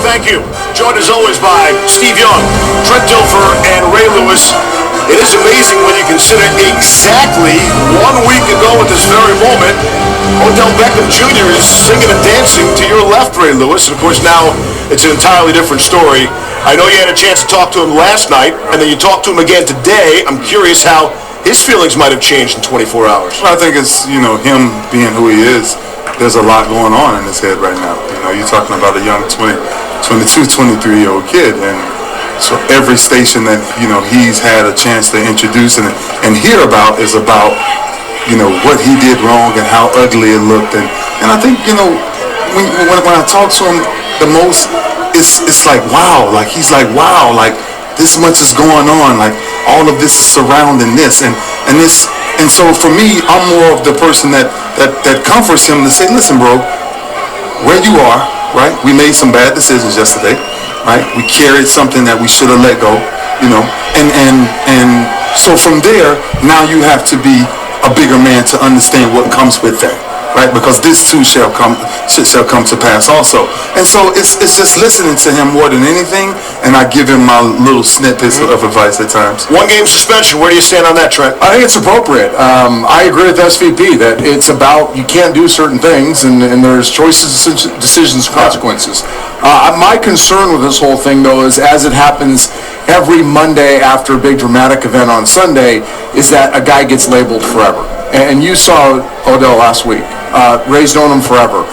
thank you. Joined as always by Steve Young, Trent Dilfer, and Ray Lewis. It is amazing when you consider exactly 1 week ago at this very moment, Odell Beckham Jr. is singing and dancing to your left, Ray Lewis. And of course now it's an entirely different story. I know you had a chance to talk to him last night, and then you talked to him again today. I'm curious how his feelings might have changed in 24 hours. Well, I think it's, him being who he is. There's a lot going on in his head right now. You're talking about a young 22, 23-year-old kid, and so every station that he's had a chance to introduce and hear about is about what he did wrong and how ugly it looked, and I think when I talk to him the most, it's like wow, like he's like wow, like this much is going on, like all of this is surrounding this, and so for me, I'm more of the person that comforts him to say, listen, bro, where you are, right? We made some bad decisions yesterday, right? We carried something that we should have let go, and so from there, now you have to be a bigger man to understand what comes with that, right? Because this too shall come to pass also. And so it's just listening to him more than anything, and I give him my little snippets of advice at times. 1 game suspension. Where do you stand on that, Trent? I think it's appropriate. I agree with SVP that it's about you can't do certain things, and there's choices, decisions, consequences. My concern with this whole thing, though, is as it happens every Monday after a big dramatic event on Sunday, is that a guy gets labeled forever. And you saw Odell last week. Ray's known him forever.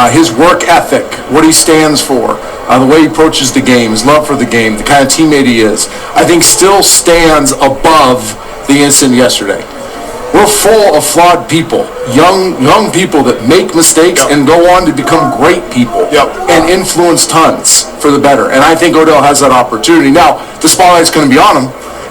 His work ethic, what he stands for, the way he approaches the game, his love for the game, the kind of teammate he is, I think still stands above the incident yesterday. We're full of flawed people, young people that make mistakes and go on to become great people and influence tons for the better. And I think Odell has that opportunity. Now, the spotlight's going to be on him,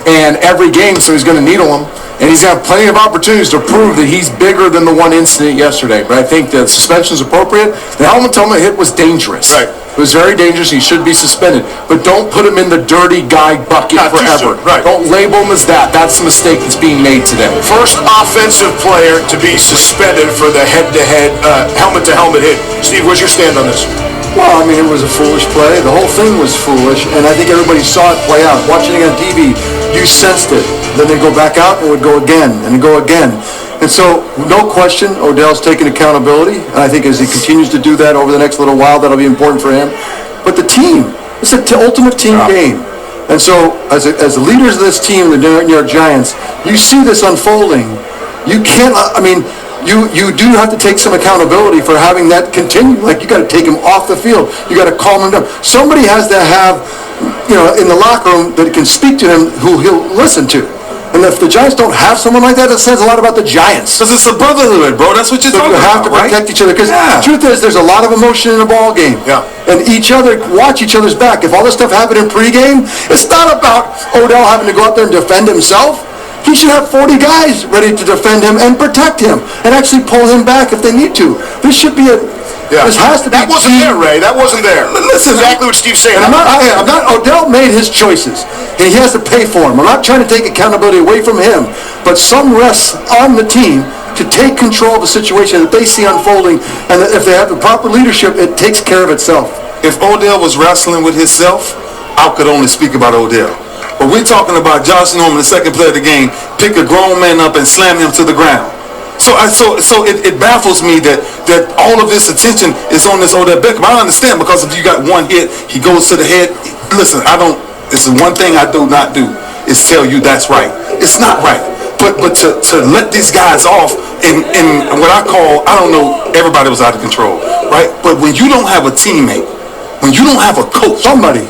and every game, so he's going to needle him. And he's got plenty of opportunities to prove that he's bigger than the one incident yesterday. But I think the suspension is appropriate. The helmet hit was dangerous. Right. It was very dangerous. He should be suspended. But don't put him in the dirty guy bucket forever. Right. Don't label him as that. That's the mistake that's being made today. First offensive player to be suspended for the head-to-head, helmet-to-helmet hit. Steve, what's your stand on this? Well, I mean, it was a foolish play. The whole thing was foolish, and I think everybody saw it play out. Watching it on TV, you sensed it. Then they'd go back out and it would go again and go again. And so, no question, Odell's taking accountability, and I think as he continues to do that over the next little while, that'll be important for him. But the team, it's an ultimate team game. And so, as the leaders of this team, the New York Giants, you see this unfolding. You can't, You do have to take some accountability for having that continue. Like, you got to take him off the field. You got to calm him down. Somebody has to have, in the locker room that can speak to him who he'll listen to. And if the Giants don't have someone like that, it says a lot about the Giants. Because it's a brotherhood, bro. That's what you're talking about, you have to protect each other. Because the truth is, there's a lot of emotion in a ball game. Yeah. And watch each other's back. If all this stuff happened in pregame, it's not about Odell having to go out there and defend himself. He should have 40 guys ready to defend him and protect him and actually pull him back if they need to. This should be This has to be. That wasn't there, Ray. That wasn't there. Listen, exactly what Steve's saying. And I'm not. Odell made his choices, and he has to pay for them. I'm not trying to take accountability away from him, but some rests on the team to take control of the situation that they see unfolding, and that if they have the proper leadership, it takes care of itself. If Odell was wrestling with himself, I could only speak about Odell. But we're talking about Josh Norman, the second player of the game, pick a grown man up and slam him to the ground. So it baffles me that all of this attention is on this Odell Beckham. I understand, because if you got one hit, he goes to the head. Listen, it's the one thing I do not do is tell you that's right. It's not right. But to let these guys off in what I call, I don't know, everybody was out of control, right? But when you don't have a teammate, when you don't have a coach, somebody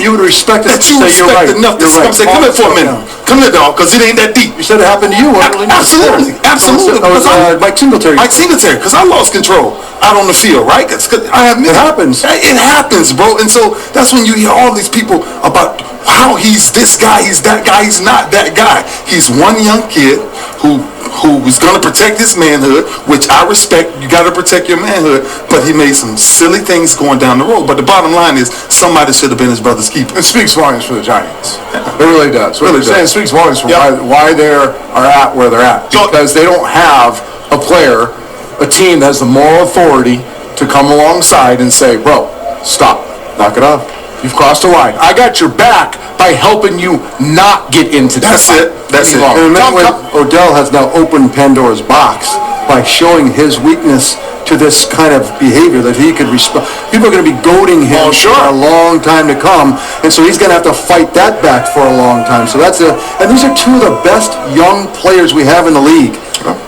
you would respect that you respect enough to come say, come here for a minute. Come here, dog, because it ain't that deep. You said it happened to you. Absolutely. Mike Singletary. Because I lost control out on the field, right? It happens. It happens, bro. And so that's when you hear all these people about how he's this guy, he's that guy, he's not that guy. He's one young kid who was going to protect his manhood, which I respect. You got to protect your manhood, but he made some silly things going down the road. But the bottom line is, somebody should have been his brother's keeper. It speaks volumes for the Giants. It really does. It speaks volumes for why they are at where they're at. Because they don't have a team that has the moral authority to come alongside and say, bro, stop. knock it off. You've crossed a line. I got your back by helping you not get into that. That's it. Long. And remember, Odell has now opened Pandora's box by showing his weakness to this kind of behavior that he could respond. People are going to be goading him for a long time to come, and so he's going to have to fight that back for a long time. So and these are two of the best young players we have in the league.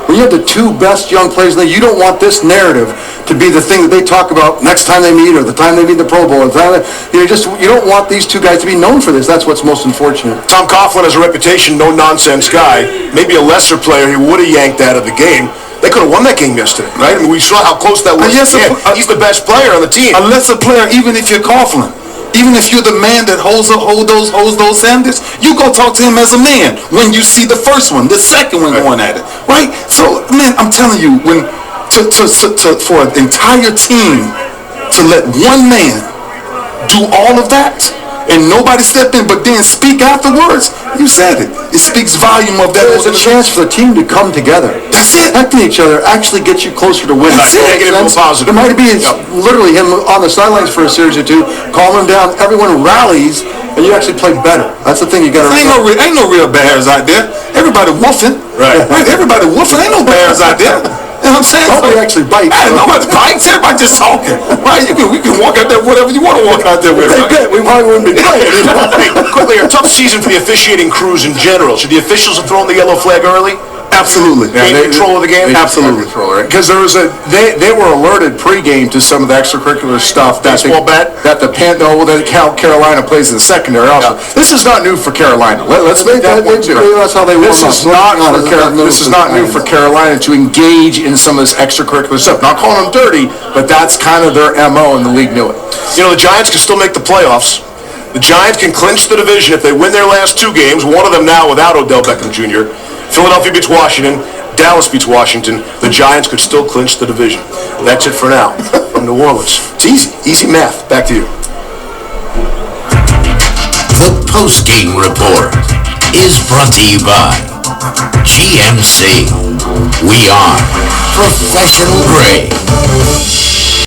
When you have the two best young players in the league, you don't want this narrative to be the thing that they talk about next time they meet or the time they meet the Pro Bowl. You don't want these two guys to be known for this. That's what's most unfortunate. Tom Coughlin has a reputation, no-nonsense guy. Maybe a lesser player he would have yanked out of the game. They could have won that game yesterday, right? I mean, we saw how close that was. Yes, he's the best player on the team. A lesser player, even if you're Coughlin. Even if you're the man that holds those standards, you go talk to him as a man when you see the first one, the second one going at it, right? So, man, I'm telling you, when for an entire team to let one man do all of that and nobody step in, but then speak afterwards, you said it. It speaks volume of that. There's a chance for the team to come together. That's it. Protecting each other actually gets you closer to winning. That's it. Negative and positive. It might be literally him on the sidelines for a series or two, calm him down, everyone rallies, and you actually play better. That's the thing you got to remember. Ain't no real bears out there. Everybody woofing. Right. Everybody woofing. Ain't no bears out there. You know what I'm saying? Nobody actually bites. Nobody bites. Everybody just talking. Right? We can walk out there whatever you want to walk out there with. Right? We probably wouldn't be playing. Hey, quickly, a tough season for the officiating crews in general. Should the officials have thrown the yellow flag early? Absolutely. Gain control of the game? Absolutely. Because there was they were alerted pregame to some of the extracurricular stuff that Carolina plays in the secondary also. Yeah. This is not new for Carolina. Let's make that one clear. That's how they warm up. This is not new for Carolina to engage in some of this extracurricular stuff. Not calling them dirty, but that's kind of their MO, and the league knew it. You know, the Giants can still make the playoffs. The Giants can clinch the division if they win their last two games, one of them now without Odell Beckham Jr. Philadelphia beats Washington. Dallas beats Washington. The Giants could still clinch the division. That's it for now from New Orleans. It's easy. Easy math. Back to you. The Postgame Report is brought to you by GMC. We are professional grade.